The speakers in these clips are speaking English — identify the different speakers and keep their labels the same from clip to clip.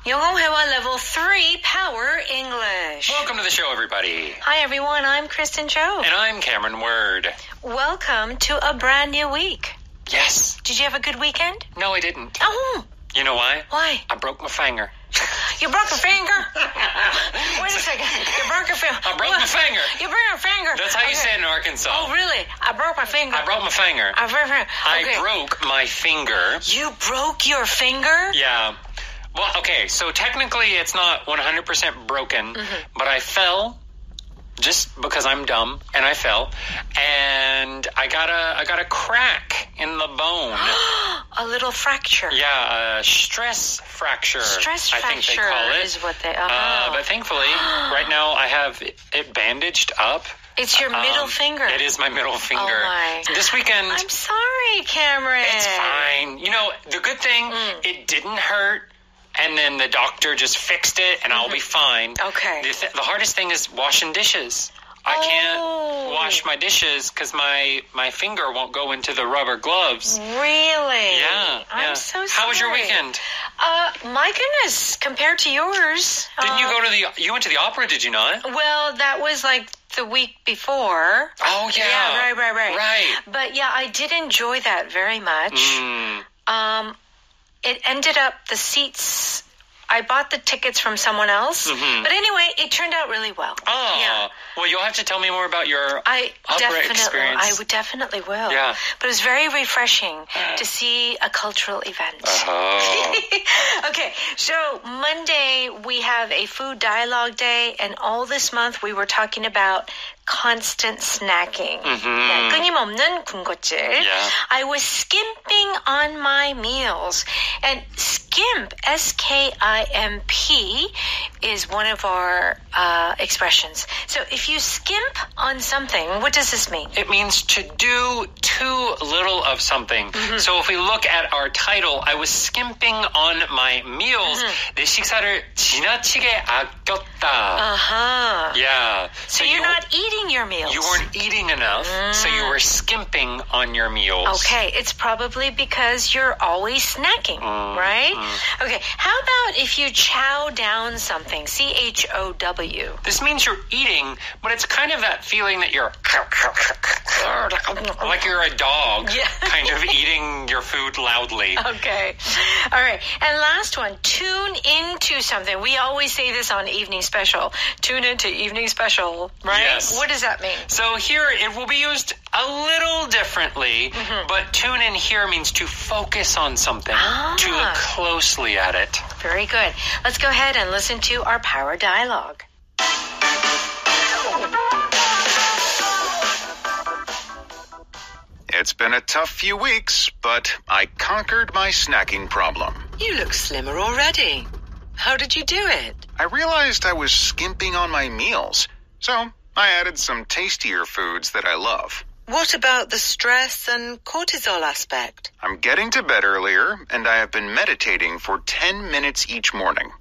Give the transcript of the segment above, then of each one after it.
Speaker 1: 영어 회화 level 3 Power English.
Speaker 2: Welcome to the show, everybody.
Speaker 1: Hi, everyone. I'm Kristen Cho.
Speaker 2: And I'm Cameron Word.
Speaker 1: Welcome to a brand new week.
Speaker 2: Yes.
Speaker 1: Did you have a good weekend?
Speaker 2: No, I didn't.
Speaker 1: Oh.
Speaker 2: You know why?
Speaker 1: Why?
Speaker 2: I broke my finger.
Speaker 1: You broke a finger? Wait a second. You broke your finger.
Speaker 2: I broke my finger.
Speaker 1: You broke your finger.
Speaker 2: That's how you say it in Arkansas.
Speaker 1: Oh, really? I broke my finger.
Speaker 2: I broke my finger.
Speaker 1: I
Speaker 2: broke my finger.
Speaker 1: You broke your finger?
Speaker 2: Yeah. Well, okay, so technically it's not 100% broken, but I fell just because I'm dumb, and I fell, and I got a crack in the bone.
Speaker 1: A little fracture.
Speaker 2: Yeah, a stress fracture.
Speaker 1: Stress
Speaker 2: I
Speaker 1: fracture
Speaker 2: think they call it.
Speaker 1: is what they...
Speaker 2: But thankfully, right now I have it bandaged up.
Speaker 1: It's your middle finger.
Speaker 2: It is my middle finger.
Speaker 1: Oh, my.
Speaker 2: This weekend...
Speaker 1: I'm sorry, Cameron.
Speaker 2: It's fine. You know, the good thing, it didn't hurt. And then the doctor just fixed it, and I'll be fine.
Speaker 1: Okay.
Speaker 2: The hardest thing is washing dishes. I can't wash my dishes because my finger won't go into the rubber gloves.
Speaker 1: Really?
Speaker 2: Yeah.
Speaker 1: I'm so sorry.
Speaker 2: How was your weekend?
Speaker 1: My goodness, compared to yours.
Speaker 2: Didn't you went to the opera, did you not?
Speaker 1: Well, that was like the week before.
Speaker 2: Oh, yeah.
Speaker 1: Yeah, right.
Speaker 2: Right.
Speaker 1: But yeah, I did enjoy that very much. It ended up the seats... I bought the tickets from someone else. But anyway, it turned out really well.
Speaker 2: Oh.
Speaker 1: Yeah.
Speaker 2: Well, you'll have to tell me more about your opera experience.
Speaker 1: I definitely will.
Speaker 2: Yeah.
Speaker 1: But it was very refreshing to see a cultural event. Okay, so Monday we have a food dialogue day, and all this month we were talking about constant snacking. 끊임없는 군것질.
Speaker 2: Yeah.
Speaker 1: I was skimping on my meals. And skimp, S-K-I-M-P, is one of our expressions. So if you skimp on something, what does this mean?
Speaker 2: It means to do too little of something. So if we look at our title, I was skimping on my meals. 내 식사를 지나치게 아꼈다. Yeah.
Speaker 1: So you're not eating your meals.
Speaker 2: You weren't eating enough, so you were skimping on your meals.
Speaker 1: Okay, it's probably because you're always snacking, right? Okay, how about if you chow down something, C-H-O-W?
Speaker 2: This means you're eating, but it's kind of that feeling that you're like you're a dog, kind of eating your food loudly.
Speaker 1: Okay. All right. And last one, tune into something. We always say this on Evening Special. Tune into Evening Special, right?
Speaker 2: Yes.
Speaker 1: What does that mean?
Speaker 2: So here it will be used a little differently, but tune in here means to focus on something, to look closely at it.
Speaker 1: Very good. Let's go ahead and listen to our power dialogue.
Speaker 3: It's been a tough few weeks, but I conquered my snacking problem.
Speaker 4: You look slimmer already. How did you do it?
Speaker 3: I realized I was skimping on my meals, so I added some tastier foods that I love.
Speaker 4: What about the stress and cortisol aspect?
Speaker 3: I'm getting to bed earlier, and I have been meditating for 10 minutes each morning.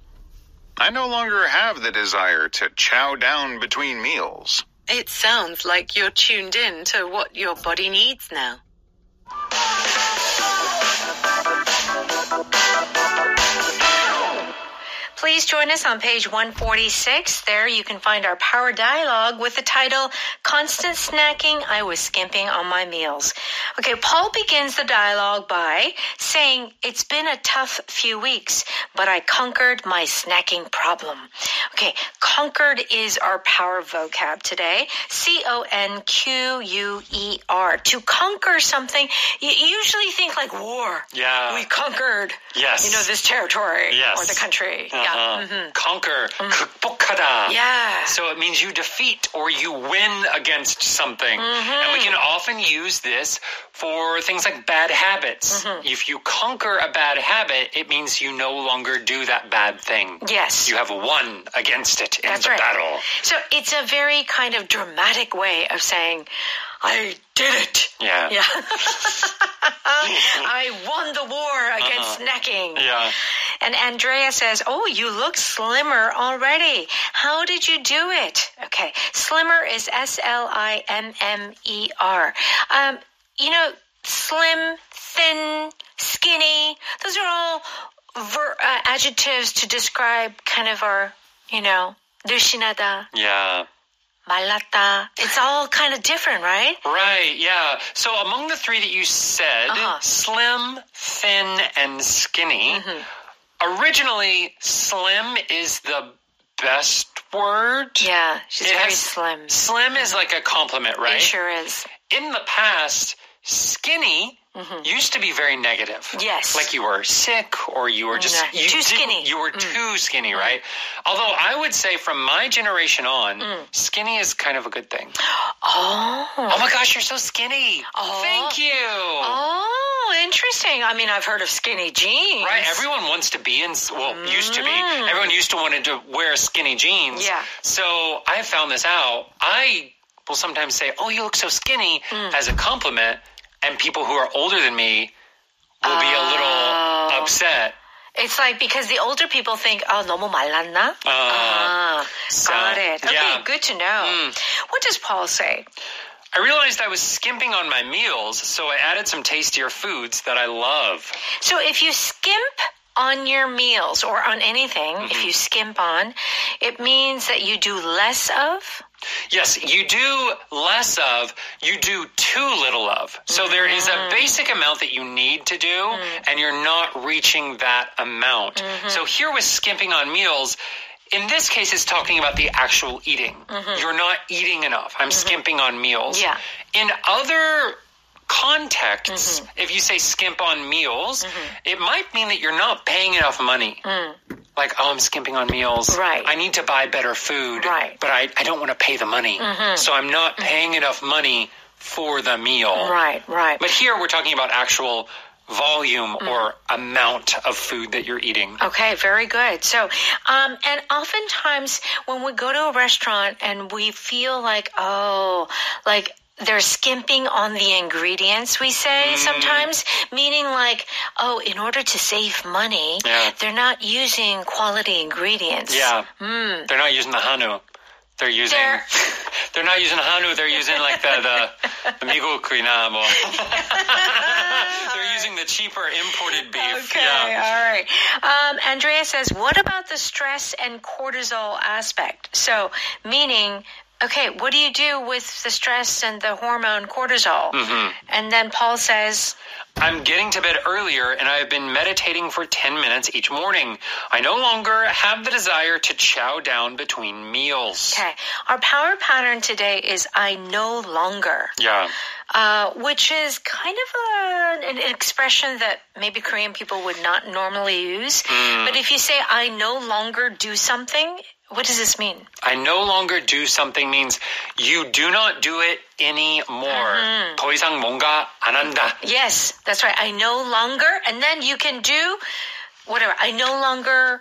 Speaker 3: I no longer have the desire to chow down between meals.
Speaker 4: It sounds like you're tuned in to what your body needs now.
Speaker 1: Please join us on page 146. There you can find our power dialogue with the title, Constant Snacking, I Was Skimping on My Meals. Okay, Paul begins the dialogue by saying, it's been a tough few weeks, but I conquered my snacking problem. Okay, conquered is our power vocab today. C-O-N-Q-U-E-R. To conquer something, you usually think like war.
Speaker 2: Yeah.
Speaker 1: We conquered, this territory or the country.
Speaker 2: Conquer, 극복하다.
Speaker 1: Yeah.
Speaker 2: So it means you defeat or you win against something. And we can often use this for things like bad habits. If you conquer a bad habit, it means you no longer do that bad thing.
Speaker 1: Yes.
Speaker 2: You have won against it in
Speaker 1: That's
Speaker 2: the
Speaker 1: right.
Speaker 2: battle.
Speaker 1: So it's a very kind of dramatic way of saying, I did it.
Speaker 2: Yeah.
Speaker 1: I won the war against snacking.
Speaker 2: Yeah.
Speaker 1: And Andrea says, oh, you look slimmer already. How did you do it? Okay. Slimmer is S-L-I-M-M-E-R. Slim, thin, skinny, those are all adjectives to describe kind of our, 늘씬하다,
Speaker 2: Yeah.
Speaker 1: 말랐다. It's all kind of different, right?
Speaker 2: Right, yeah. So among the three that you said,
Speaker 1: Uh-huh.
Speaker 2: slim, thin, and skinny, originally slim is the best word.
Speaker 1: Yeah, she's
Speaker 2: It
Speaker 1: very
Speaker 2: has-
Speaker 1: slim.
Speaker 2: Slim is like a compliment, right?
Speaker 1: It sure is.
Speaker 2: In the past, skinny used to be very negative.
Speaker 1: Yes.
Speaker 2: Like you were sick or you were just
Speaker 1: Yeah.
Speaker 2: you
Speaker 1: Too
Speaker 2: didn't-
Speaker 1: skinny.
Speaker 2: You were too skinny, right? Although I would say from my generation on, skinny is kind of a good thing.
Speaker 1: Oh.
Speaker 2: Oh my gosh, you're so skinny.
Speaker 1: Oh.
Speaker 2: Thank you.
Speaker 1: Oh, interesting. I mean, I've heard of skinny jeans.
Speaker 2: Right, everyone wants to be used to be. Everyone used to wanted to wear skinny jeans.
Speaker 1: Yeah.
Speaker 2: So I found this out. I will sometimes say, "Oh, you look so skinny," as a compliment, and people who are older than me will be a little upset.
Speaker 1: It's like because the older people think, 너무 말랐나?
Speaker 2: So,
Speaker 1: Got it. Okay,
Speaker 2: yeah.
Speaker 1: good to know. What does Paul say?
Speaker 2: I realized I was skimping on my meals, so I added some tastier foods that I love.
Speaker 1: So if you skimp on your meals or on anything, if you skimp on, it means that you do less of.
Speaker 2: Yes, you do less of, you do too little of. So there is a basic amount that you need to do, and you're not reaching that amount. So here with skimping on meals, in this case, it's talking about the actual eating. You're not eating enough. I'm skimping on meals.
Speaker 1: Yeah.
Speaker 2: In other contexts, if you say skimp on meals, it might mean that you're not paying enough money. Like, I'm skimping on meals.
Speaker 1: Right.
Speaker 2: I need to buy better food.
Speaker 1: Right.
Speaker 2: But I don't want to pay the money. So I'm not paying enough money for the meal.
Speaker 1: Right.
Speaker 2: But here we're talking about actual volume or amount of food that you're eating.
Speaker 1: Okay, very good. So, and oftentimes when we go to a restaurant and we feel like, they're skimping on the ingredients, we say sometimes, meaning like, in order to save money, they're not using quality ingredients.
Speaker 2: Yeah. They're not using the Hanu. They're using. They're not using Hanu. They're using like the 미국이나 뭐. They're using the cheaper imported beef.
Speaker 1: Okay, all right. Andrea says, what about the stress and cortisol aspect? So, meaning, okay, what do you do with the stress and the hormone cortisol? And then Paul says,
Speaker 2: I'm getting to bed earlier and I've been meditating for 10 minutes each morning. I no longer have the desire to chow down between meals.
Speaker 1: okay, our power pattern today is I no longer.
Speaker 2: Yeah.
Speaker 1: Which is kind of an expression that maybe Korean people would not normally use. But if you say, I no longer do something, what does this mean?
Speaker 2: I no longer do something means you do not do it anymore. 더 이상 뭔가 안 한다.
Speaker 1: Yes, that's right. I no longer, and then you can do whatever. I no longer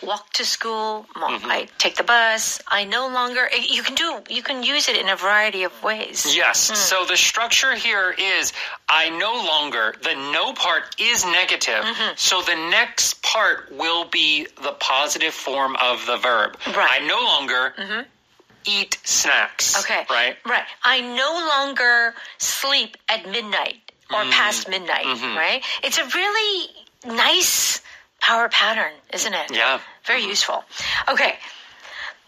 Speaker 1: walk to school. I take the bus. I no longer, you can use it in a variety of ways.
Speaker 2: Yes. So the structure here is I no longer, the no part is negative. So the next part will be the positive form of the verb.
Speaker 1: Right.
Speaker 2: I no longer eat snacks.
Speaker 1: Okay.
Speaker 2: Right?
Speaker 1: Right. I no longer sleep at midnight or past midnight, right? It's a really nice power pattern, isn't it?
Speaker 2: Yeah.
Speaker 1: Very useful. Okay.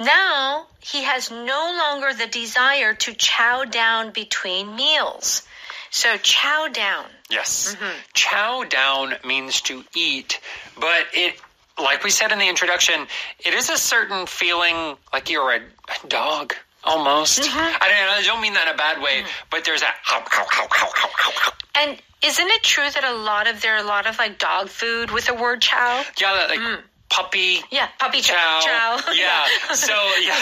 Speaker 1: Now, he has no longer the desire to chow down between meals. So, chow down.
Speaker 2: Yes. Chow down means to eat, but it, like we said in the introduction, it is a certain feeling like you're a dog, almost. I don't mean that in a bad way, but there's a ow, ow, ow, ow, ow, ow, ow.
Speaker 1: And isn't it true that there are a lot of like dog food with the word chow?
Speaker 2: Yeah, like puppy.
Speaker 1: Yeah, puppy
Speaker 2: chow.
Speaker 1: chow.
Speaker 2: Yeah. So yeah,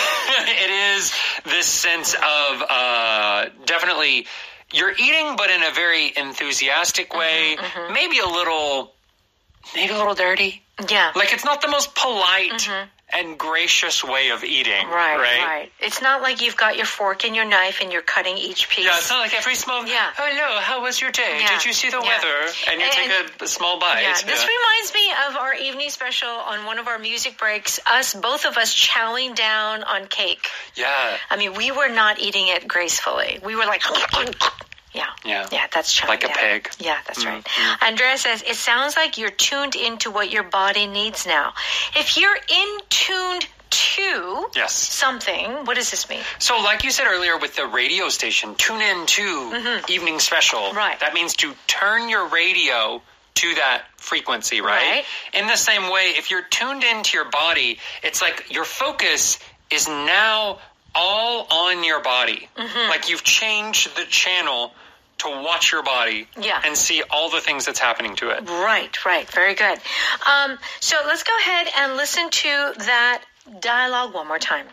Speaker 2: it is this sense of definitely you're eating, but in a very enthusiastic way. Maybe a little dirty.
Speaker 1: Yeah.
Speaker 2: Like it's not the most polite and gracious way of eating.
Speaker 1: Right. It's not like you've got your fork and your knife and you're cutting each piece.
Speaker 2: Yeah, it's not like every small.
Speaker 1: Yeah.
Speaker 2: Hello, how was your day?
Speaker 1: Yeah.
Speaker 2: Did you see the
Speaker 1: Yeah.
Speaker 2: weather? And you take a small bite.
Speaker 1: Yeah, this reminds me of our evening special on one of our music breaks, both of us chowing down on cake.
Speaker 2: Yeah.
Speaker 1: I mean, we were not eating it gracefully. We were like, Yeah, that's chowing
Speaker 2: Like a
Speaker 1: down.
Speaker 2: pig.
Speaker 1: Yeah, that's right. Andrea says, it sounds like you're tuned into what your body needs now. If you're in tuned to
Speaker 2: Yes.
Speaker 1: something, what does this mean?
Speaker 2: So like you said earlier with the radio station, tune in to Evening Special.
Speaker 1: Right.
Speaker 2: That means to turn your radio to that frequency, right? In the same way, if you're tuned into your body, it's like your focus is now all on your body. Like you've changed the channel to watch your body and see all the things that's happening to it.
Speaker 1: Right. Very good. So let's go ahead and listen to that dialogue one more time.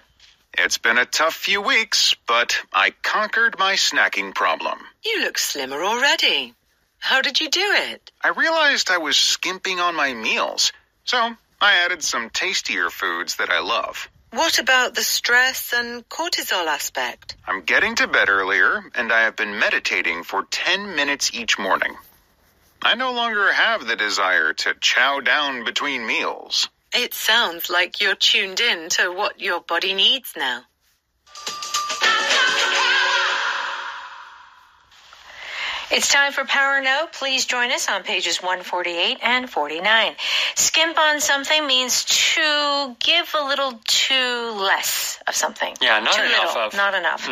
Speaker 3: It's been a tough few weeks, but I conquered my snacking problem.
Speaker 4: You look slimmer already. How did you do it?
Speaker 3: I realized I was skimping on my meals, so I added some tastier foods that I love.
Speaker 4: What about the stress and cortisol aspect?
Speaker 3: I'm getting to bed earlier, and I have been meditating for 10 minutes each morning. I no longer have the desire to chow down between meals.
Speaker 4: It sounds like you're tuned in to what your body needs now.
Speaker 1: It's time for Power Note. Please join us on pages 148 and 49. Skimp on something means to give a little too less of something.
Speaker 2: Yeah, not
Speaker 1: too
Speaker 2: enough
Speaker 1: little,
Speaker 2: of.
Speaker 1: Not enough.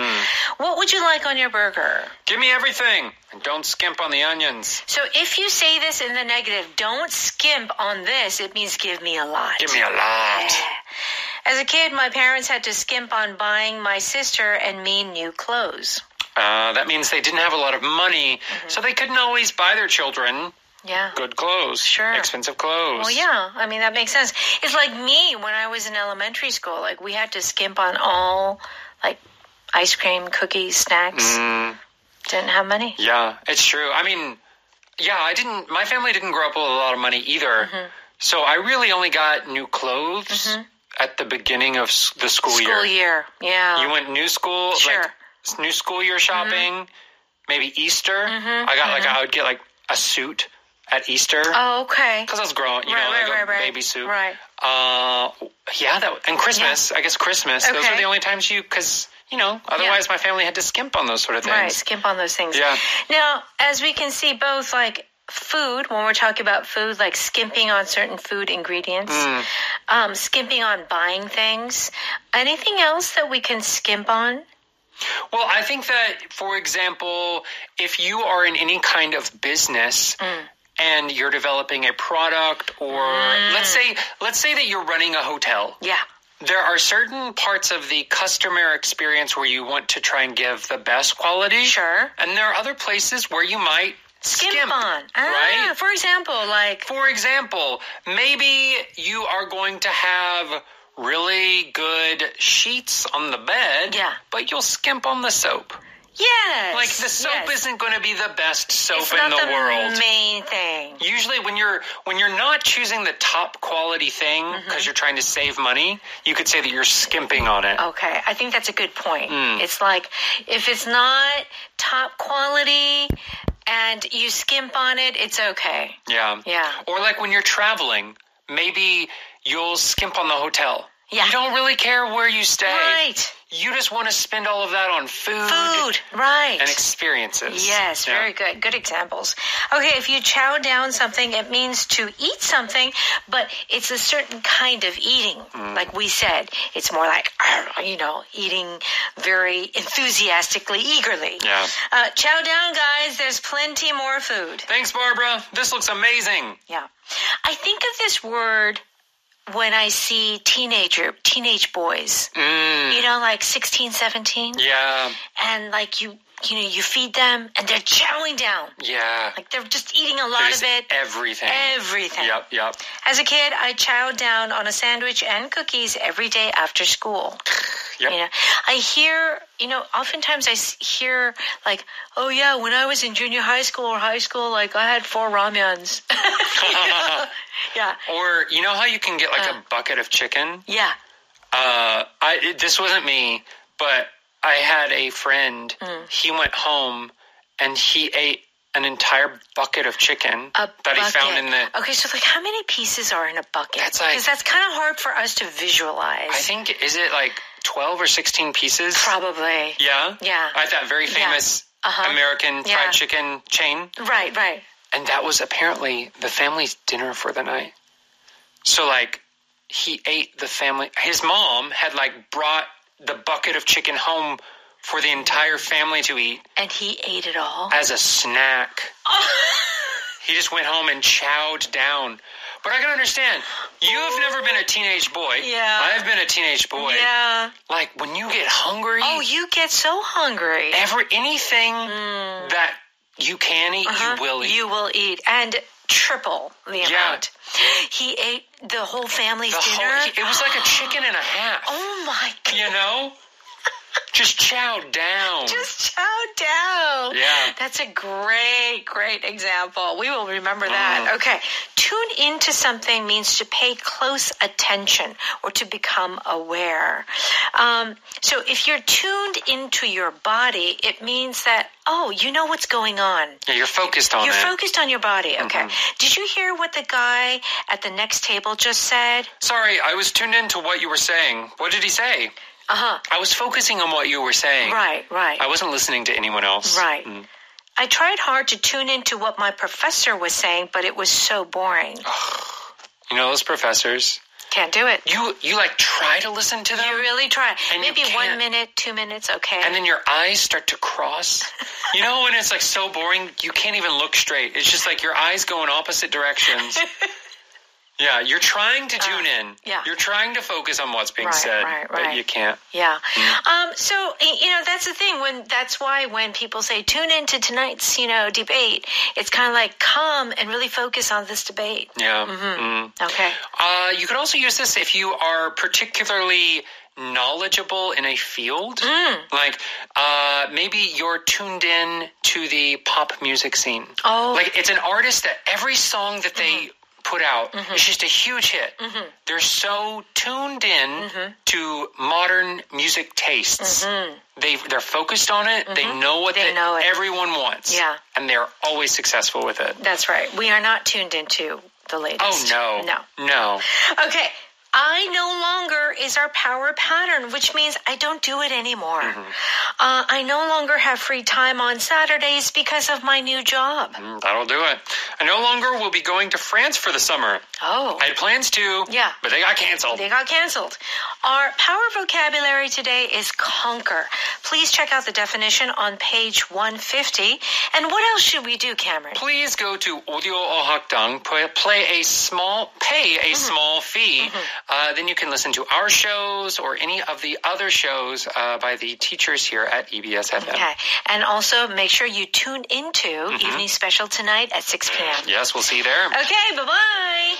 Speaker 1: What would you like on your burger?
Speaker 2: Give me everything, and don't skimp on the onions.
Speaker 1: So if you say this in the negative, don't skimp on this, it means give me a lot.
Speaker 2: Give me a lot.
Speaker 1: As a kid, my parents had to skimp on buying my sister and me new clothes.
Speaker 2: That means they didn't have a lot of money, so they couldn't always buy their children good clothes.
Speaker 1: Sure.
Speaker 2: Expensive clothes.
Speaker 1: Well, yeah. I mean, that makes sense. It's like me when I was in elementary school. Like, we had to skimp on all, like, ice cream, cookies, snacks. Didn't have money.
Speaker 2: Yeah, it's true. I mean, my family didn't grow up with a lot of money either. So I really only got new clothes at the beginning of the school year.
Speaker 1: School year, yeah.
Speaker 2: You went new school,
Speaker 1: Sure.
Speaker 2: like new school year shopping, maybe Easter. I would get like a suit at Easter.
Speaker 1: Oh, okay.
Speaker 2: Because I was growing,
Speaker 1: Right.
Speaker 2: baby suit.
Speaker 1: Right.
Speaker 2: And Christmas. I guess Christmas. Those
Speaker 1: Okay.
Speaker 2: are the only times because, otherwise my family had to skimp on those sort of things.
Speaker 1: Right, skimp on those things.
Speaker 2: Yeah.
Speaker 1: Now, as we can see, both like food, when we're talking about food, like skimping on certain food ingredients, skimping on buying things. Anything else that we can skimp on?
Speaker 2: Well, I think that, for example, if you are in any kind of business and you're developing a product, or let's say that you're running a hotel.
Speaker 1: Yeah.
Speaker 2: There are certain parts of the customer experience where you want to try and give the best quality.
Speaker 1: Sure.
Speaker 2: And there are other places where you might skimp
Speaker 1: on.
Speaker 2: right?
Speaker 1: For example,
Speaker 2: maybe you are going to have really good sheets on the bed, but you'll skimp on the soap.
Speaker 1: Yes.
Speaker 2: Like the soap isn't going to be the best soap
Speaker 1: it's
Speaker 2: in
Speaker 1: not
Speaker 2: the world.
Speaker 1: Main thing.
Speaker 2: Usually when you're not choosing the top quality thing because you're trying to save money, you could say that you're skimping on it.
Speaker 1: Okay, I think that's a good point. It's like if it's not top quality and you skimp on it, it's okay.
Speaker 2: Yeah. Or like when you're traveling, maybe you'll skimp on the hotel.
Speaker 1: Yeah.
Speaker 2: You don't really care where you stay.
Speaker 1: Right.
Speaker 2: You just want to spend all of that on food.
Speaker 1: Right.
Speaker 2: And experiences.
Speaker 1: Yes, very good. Good examples. Okay, if you chow down something, it means to eat something, but it's a certain kind of eating. Like we said, it's more like, eating very enthusiastically, eagerly.
Speaker 2: Yeah.
Speaker 1: Chow down, guys. There's plenty more food.
Speaker 2: Thanks, Barbara. This looks amazing.
Speaker 1: Yeah. I think of this word when I see teenage boys, like 16, 17.
Speaker 2: Yeah.
Speaker 1: And like you feed them and they're chowing down.
Speaker 2: Yeah.
Speaker 1: Like they're just eating a lot of it.
Speaker 2: Everything. Yep.
Speaker 1: As a kid, I chowed down on a sandwich and cookies every day after school.
Speaker 2: Yep.
Speaker 1: I hear, oftentimes I hear like, oh yeah, when I was in junior high school, like I had 4 ramyuns. Yeah.
Speaker 2: Or you know how you can get like a bucket of chicken?
Speaker 1: Yeah.
Speaker 2: This wasn't me, but I had a friend. He went home and he ate an entire bucket of chicken he found in the...
Speaker 1: Okay, so like how many pieces are in a bucket?
Speaker 2: Because
Speaker 1: that's kind of hard for us to visualize.
Speaker 2: I think, is it like 12 or 16 pieces?
Speaker 1: Probably.
Speaker 2: Yeah?
Speaker 1: Yeah.
Speaker 2: I had that very famous American fried chicken chain.
Speaker 1: Right.
Speaker 2: And that was apparently the family's dinner for the night. So, like, he ate the family. His mom had, like, brought the bucket of chicken home for the entire family to eat.
Speaker 1: And he ate it all?
Speaker 2: As a snack. He just went home and chowed down. But I can understand, you have never been a teenage boy.
Speaker 1: Yeah.
Speaker 2: I've been a teenage boy.
Speaker 1: Yeah.
Speaker 2: Like, when you get hungry.
Speaker 1: Oh, you get so hungry.
Speaker 2: Anything that you can eat, you will eat.
Speaker 1: You will eat. And triple the amount. He ate the whole family's dinner?
Speaker 2: It was like a chicken and a half.
Speaker 1: Oh, my God.
Speaker 2: You know? Just chow down.
Speaker 1: Just chow down.
Speaker 2: Yeah.
Speaker 1: That's a great example. We will remember that. Okay. Tune into something means to pay close attention or to become aware. So if you're tuned into your body, it means that, you know what's going on.
Speaker 2: Yeah, you're focused on it.
Speaker 1: You're focused on your body. Okay. Did you hear what the guy at the next table just said?
Speaker 2: Sorry, I was tuned into what you were saying. What did he say? I was focusing on what you were saying.
Speaker 1: Right.
Speaker 2: I wasn't listening to anyone else.
Speaker 1: Right. I tried hard to tune into what my professor was saying, but it was so boring.
Speaker 2: You know those professors?
Speaker 1: Can't do it.
Speaker 2: You like try to listen to them?
Speaker 1: You really try.
Speaker 2: And
Speaker 1: maybe 1 minute, 2 minutes, okay.
Speaker 2: And then your eyes start to cross. You know when it's like so boring, you can't even look straight. It's just like your eyes go in opposite directions. Yeah, you're trying to tune in.
Speaker 1: Yeah.
Speaker 2: You're trying to focus on what's being said, but you can't.
Speaker 1: Yeah. So, that's the thing. That's why when people say, tune into tonight's, debate, it's kind of like, come and really focus on this debate.
Speaker 2: Yeah.
Speaker 1: Okay.
Speaker 2: You could also use this if you are particularly knowledgeable in a field. Like, maybe you're tuned in to the pop music scene.
Speaker 1: Oh.
Speaker 2: Like, it's an artist that every song that they put out is just a huge hit. They're so tuned in to modern music tastes. They're focused on it. They know what everyone wants.
Speaker 1: Yeah.
Speaker 2: And they're always successful with it.
Speaker 1: That's right. We are not tuned into the latest.
Speaker 2: Oh, no.
Speaker 1: Okay. I no longer is our power pattern, which means I don't do it anymore. I no longer have free time on Saturdays because of my new job.
Speaker 2: That'll do it. I no longer will be going to France for the summer.
Speaker 1: Oh.
Speaker 2: I had plans to, but they got canceled. Our
Speaker 1: power vocabulary today is conquer. Please check out the definition on page 150. And what else should we do, Cameron?
Speaker 2: Please go to Audio Ohakdang, pay a small fee. Then you can listen to our shows or any of the other shows by the teachers here at EBS FM.
Speaker 1: Okay. And also make sure you tune into Evening Special tonight at 6 p.m.
Speaker 2: Yes, we'll see you there.
Speaker 1: Okay, bye-bye.